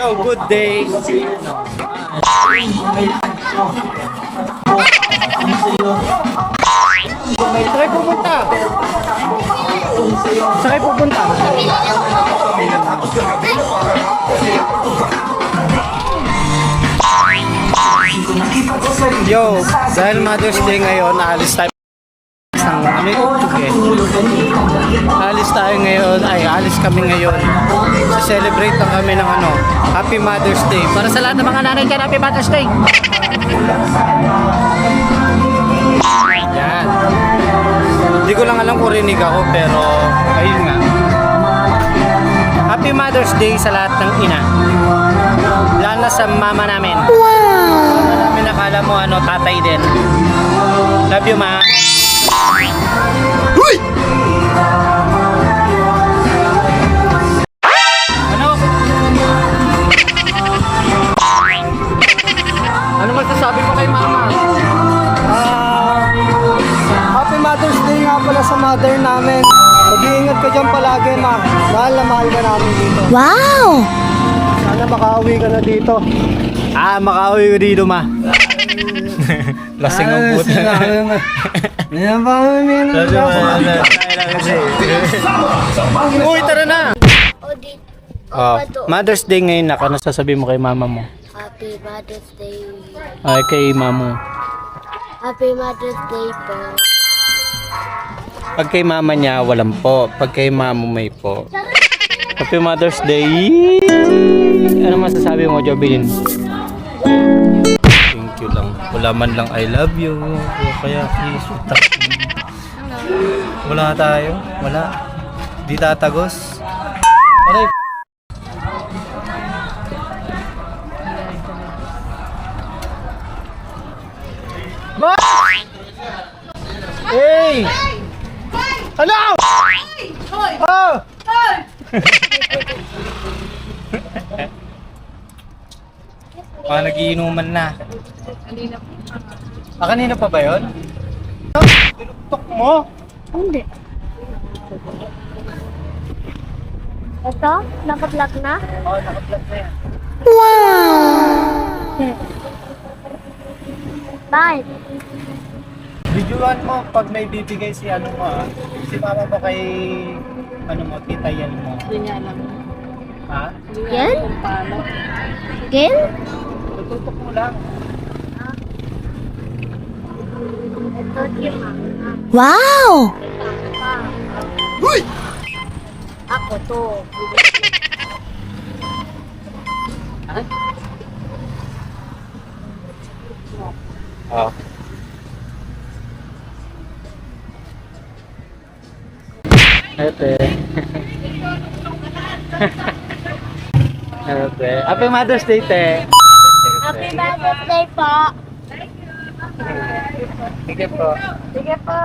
Yo, good day. Saan kayo pupunta? Saan kayo pupunta? Yo, dahil Mother's Day ngayon, naalis tayo ng ano yung alis tayo ngayon, alis kami ngayon. Celebrate lang kami ng Happy Mother's Day. Para sa lahat ng mga nanay dyan, Happy Mother's Day! Yan. Hindi ko lang alam kung rinig ako, pero ayun nga. Happy Mother's Day sa lahat ng ina. Lalo na sa mama namin. Mama namin, nakala mo tatay din. Love you, ma. Uy! Ano masasabi mo kay mama? Happy Mother's Day nga pala sa mother namin. Mag-iingat ka dyan palagi, ma. Mahal na mahal ka namin dito. Wow! Sana makauwi ka na dito. Makauwi ko dito, ma. Lasing ang puto. Yan pa kami Uy, tara na! Mother's Day ngayon, ano sasabihin mo kay mama mo? Happy Mother's Day. Ay, kay mama mo. Happy Mother's Day po. Pag kay mama niya, walang po. Pag kay mama may po. Happy Mother's Day! Ano masasabi mo, Jobilin? Thank you lang. Wala man lang I love you. O kaya please, wala tayo. Wala. Di tatagos. Aray. Hey! Hello! Oh! Nagiinuman na. Kanina pa ba yun? Tinuktok mo? Hindi. Ito? Naka-vlog na? Oo, naka-vlog na yan. Wow! Bye! Videoan mo pag may bibigay si si mama mo kay tita yan mo. Hindi niya alam. Ha? Yan? Kung paano. Again? Tututok mo lang. Ito yung mama. Wow! Uy! Ako to. Oh. Ate. Ate. Happy Mother's Day, te. Happy Mother's Day po. Sige po. Sige po.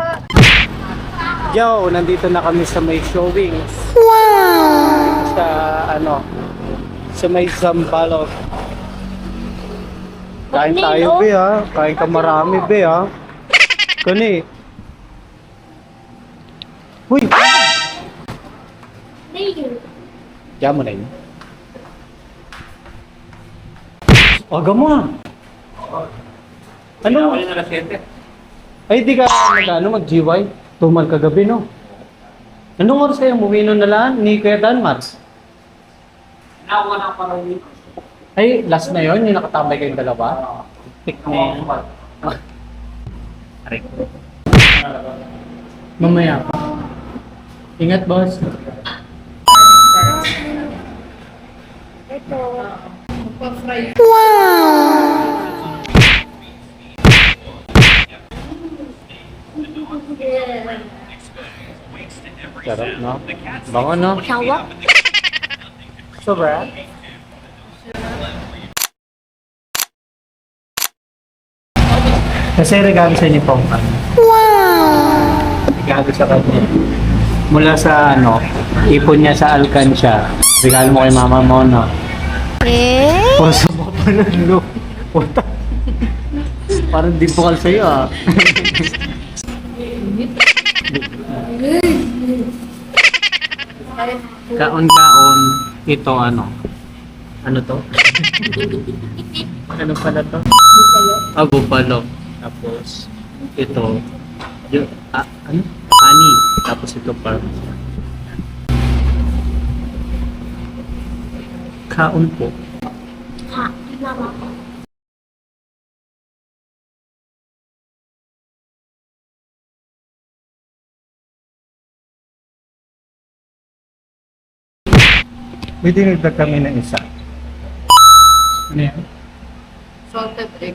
Yo, nandito na kami sa may showings. Wow! Sa sa may Zambalo. Kain tayo, be, ha? Kain ka marami, be, ha? Kani. Uy! Diyan mo na yun. Aga mo, ha? Ano? Ay, di ka mag-GY? Tumal kagabi, no? Anong oras kayo umuwi nun na lang ni Kuya Dan, Mats? Nakuha na parang Ay, last na yon yung nakatambay kayong dalawa? Pick na yun. Mamaya pa. Ingat, boss. Ito. magpa-fry. Sarap, no? Bango, no? Sawa. Sobra. Kasi regalo sa inyo po. Regalo sa kanya. Mula sa ipon niya sa Alcancia. Regalo mo kay mama mo, no? Eh? O, sa mga panalo. Puta. Parang di bukal sa'yo, ah. Kaon-kaon, ito Ano to? Ano pala to? Bupalo. Tapos, ito. Yung, ano? Ani. Tapos ito pa. Kaon po. Ha, mama. May dinagdag kami ng isa. Ano yan? Salted egg.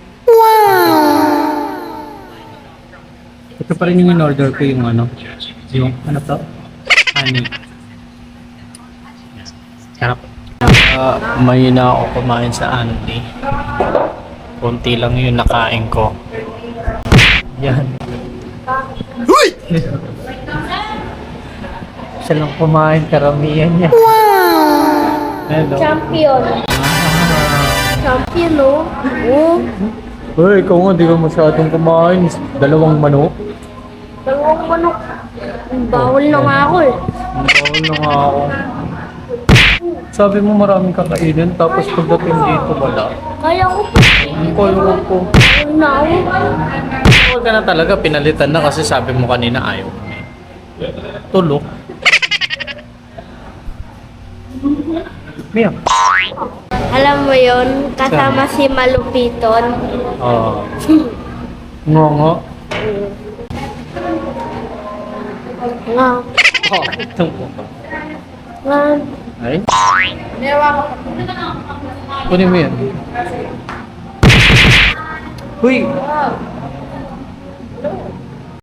Ito pa rin yung in-order ko yung ano. Yung ano to? Honey. Sarap. May na ako kumain sa Andy. Kunti lang yung nakain ko. Yan. Huy! Siya lang kumain, karamihan niya. Hello. Champion. Champion, no? Oo. Uy, ikaw nga, di ka masyadong kumain. Dalawang manok. Dalawang manok. Bawal na nga ako eh. Ang bawal na nga ako. Sabi mo maraming kakainin, tapos pagdating dito wala. Kaya ko pa. Ang koyo ko. Bawal na ako. Huwag ka na talaga, pinalitan na kasi sabi mo kanina ayaw mo eh. Tulog. Mia. Alam mo yon, kasama si Malupiton. Oo. Nga. Nga. Oh, ito po. Nga. Ay? Kunin mo yan. Uy!